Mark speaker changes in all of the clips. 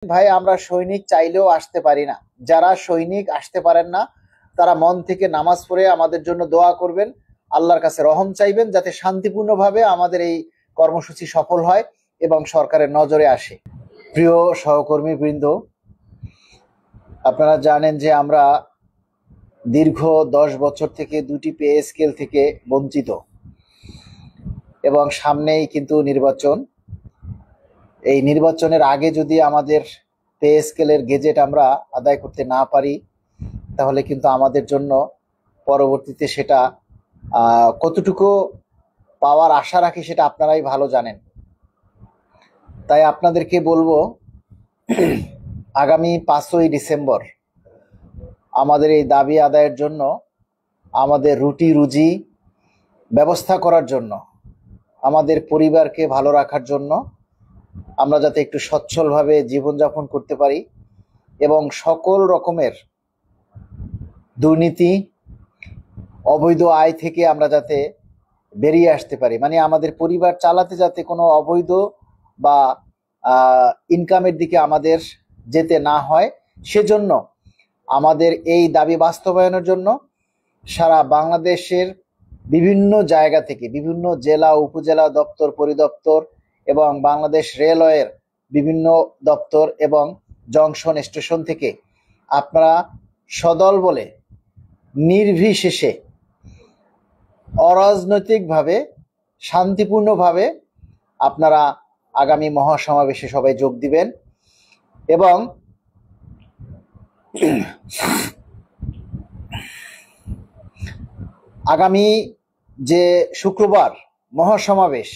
Speaker 1: ভাই আমরা সৈনিক চাইলেও আসতে পারি না। যারা সৈনিক আসতে পারেন না তারা মন থেকে নামাজ পড়ে আমাদের জন্য দোয়া করবেন, আল্লাহর কাছে রহম চাইবেন যাতে শান্তিপূর্ণভাবে আমাদের এই কর্মসূচি সফল হয় এবং সরকারের নজরে আসে। প্রিয় সহকর্মী বৃন্দ, আপনারা জানেন যে আমরা দীর্ঘ 10 বছর থেকে দুটি পে স্কেল থেকে বঞ্চিত এবং সামনেই কিন্তু নির্বাচন। এই নির্বাচনের আগে যদি আমাদের পে স্কেলের গেজেট আমরা আদায় করতে না পারি তাহলে কিন্তু আমাদের জন্য পরবর্তীতে সেটা কতটুকু পাওয়ার আশা রাখি সেটা আপনারাই ভালো জানেন। তাই আপনাদেরকে বলবো, আগামী 5ই ডিসেম্বর আমাদের এই দাবি আদায়ের জন্য, আমাদের রুটি রুজি ব্যবস্থা করার জন্য, আমাদের পরিবারকে ভালো রাখার জন্য, আমরা যাতে একটু সচ্ছলভাবে জীবনযাপন করতে পারি এবং সকল রকমের দুর্নীতি অবৈধ আয় থেকে আমরা যাতে বেরিয়ে আসতে পারি, মানে আমাদের পরিবার চালাতে যাতে কোনো অবৈধ বা ইনকামের দিকে আমাদের যেতে না হয়, সেজন্য আমাদের এই দাবি বাস্তবায়নের জন্য সারা বাংলাদেশের বিভিন্ন জায়গা থেকে, বিভিন্ন জেলা উপজেলা দপ্তর পরিদপ্তর এবং বাংলাদেশ রেলওয়ের বিভিন্ন দপ্তর এবং জংশন স্টেশন থেকে আপনারা সদল বলে নির্বিশেষে অরাজনৈতিকভাবে শান্তিপূর্ণভাবে আপনারা আগামী মহাসমাবেশে সবাই যোগ দিবেন এবং আগামী যে শুক্রবার মহাসমাবেশ,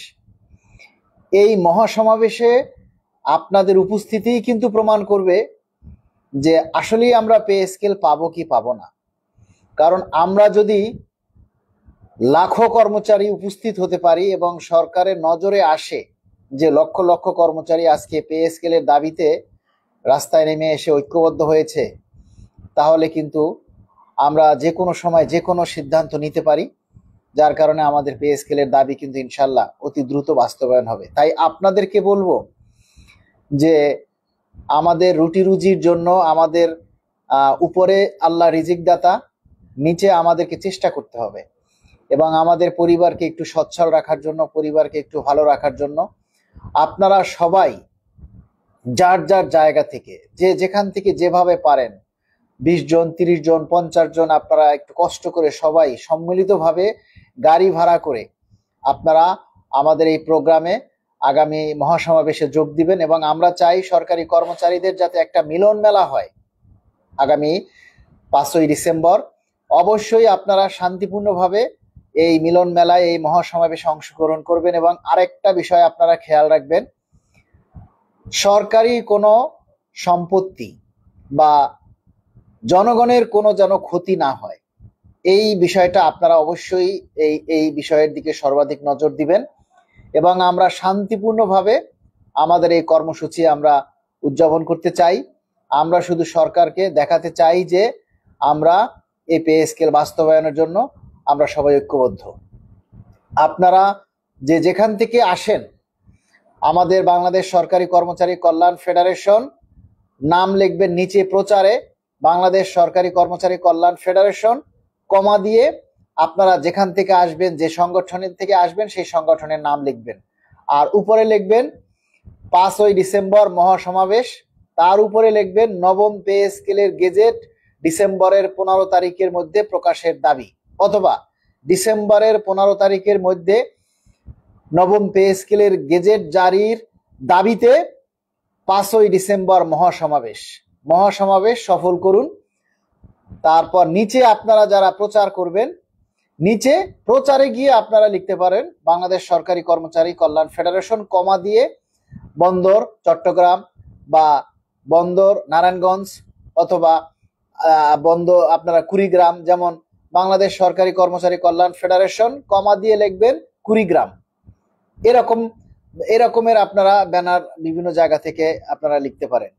Speaker 1: এই মহাসমাবেশে আপনাদের উপস্থিতিই কিন্তু প্রমাণ করবে যে আসলেই আমরা পে স্কেল পাবো কি পাবো না। কারণ আমরা যদি লাখো কর্মচারী উপস্থিত হতে পারি এবং সরকারের নজরে আসে যে লক্ষ লক্ষ কর্মচারী আজকে পে স্কেলের দাবিতে রাস্তায় নেমে এসে ঐক্যবদ্ধ হয়েছে, তাহলে কিন্তু আমরা যে কোনো সময় যে কোনো সিদ্ধান্ত নিতে পারি, যার কারণে আমাদের পে স্কেলের দাবি কিন্তু ইনশাল্লাহ অতি দ্রুত বাস্তবায়ন হবে। তাই আপনাদেরকে বলবো যে আমাদের রুটি রুজির জন্য আমাদের উপরে আল্লাহ রিজিক দাতা, নিচে আমাদেরকে চেষ্টা করতে হবে এবং আমাদের পরিবারকে একটু সচ্ছল রাখার জন্য, পরিবারকে একটু ভালো রাখার জন্য আপনারা সবাই যার যার জায়গা থেকে যে যেখান থেকে যেভাবে পারেন 20 জন 30 জন 50 জন আপনারা একটু কষ্ট করে সবাই সম্মিলিতভাবে গাড়ি ভাড়া করে আপনারা আমাদের এই প্রোগ্রামে আগামী মহাসমাবেশে যোগ দিবেন। এবং আমরা চাই সরকারি কর্মচারীদের যাতে একটা মিলন মেলা হয় আগামী 5ই ডিসেম্বর। অবশ্যই আপনারা শান্তিপূর্ণভাবে এই মিলন মেলায়, এই মহাসমাবেশে অংশগ্রহণ করবেন। এবং আরেকটা বিষয় আপনারা খেয়াল রাখবেন, সরকারি কোনো সম্পত্তি বা জনগণের কোনো যেন ক্ষতি না হয়, এই বিষয়টা আপনারা অবশ্যই এই বিষয়ের দিকে সর্বাধিক নজর দিবেন এবং আমরা শান্তিপূর্ণভাবে আমাদের এই কর্মসূচি আমরা উদযাপন করতে চাই। আমরা শুধু সরকারকে দেখাতে চাই যে আমরা এই পে স্কেল বাস্তবায়নের জন্য আমরা সবাই ঐক্যবদ্ধ। আপনারা যে যেখান থেকে আসেন, আমাদের বাংলাদেশ সরকারি কর্মচারী কল্যাণ ফেডারেশন নাম লিখবেন নিচে প্রচারে, বাংলাদেশ সরকারি কর্মচারী কল্যাণ ফেডারেশন কমা দিয়ে আপনারা যেখান থেকে আসবেন, যে সংগঠনের থেকে আসবেন সেই সংগঠনের নাম লিখবেন, আর উপরে লিখবেন 5ই ডিসেম্বর মহাসমাবেশ, তার উপরে লিখবেন নবম পে স্কেলের গেজেট ডিসেম্বরের 15 তারিখের মধ্যে প্রকাশের দাবি, অথবা ডিসেম্বরের 15 তারিখের মধ্যে নবম পে স্কেলের গেজেট জারির দাবিতে 5ই ডিসেম্বর মহাসমাবেশ সফল করুন। তারপর নিচে আপনারা যারা প্রচার করবেন, নিচে প্রচারে গিয়ে আপনারা লিখতে পারেন বাংলাদেশ সরকারি কর্মচারী কল্যাণ ফেডারেশন কমা দিয়ে বন্দর চট্টগ্রাম বা বন্দর নারায়ণগঞ্জ অথবা বন্দর আপনারা কুড়িগ্রাম, যেমন বাংলাদেশ সরকারি কর্মচারী কল্যাণ ফেডারেশন কমা দিয়ে লিখবেন কুড়িগ্রাম। এরকমের আপনারা ব্যানার বিভিন্ন জায়গা থেকে আপনারা লিখতে পারেন।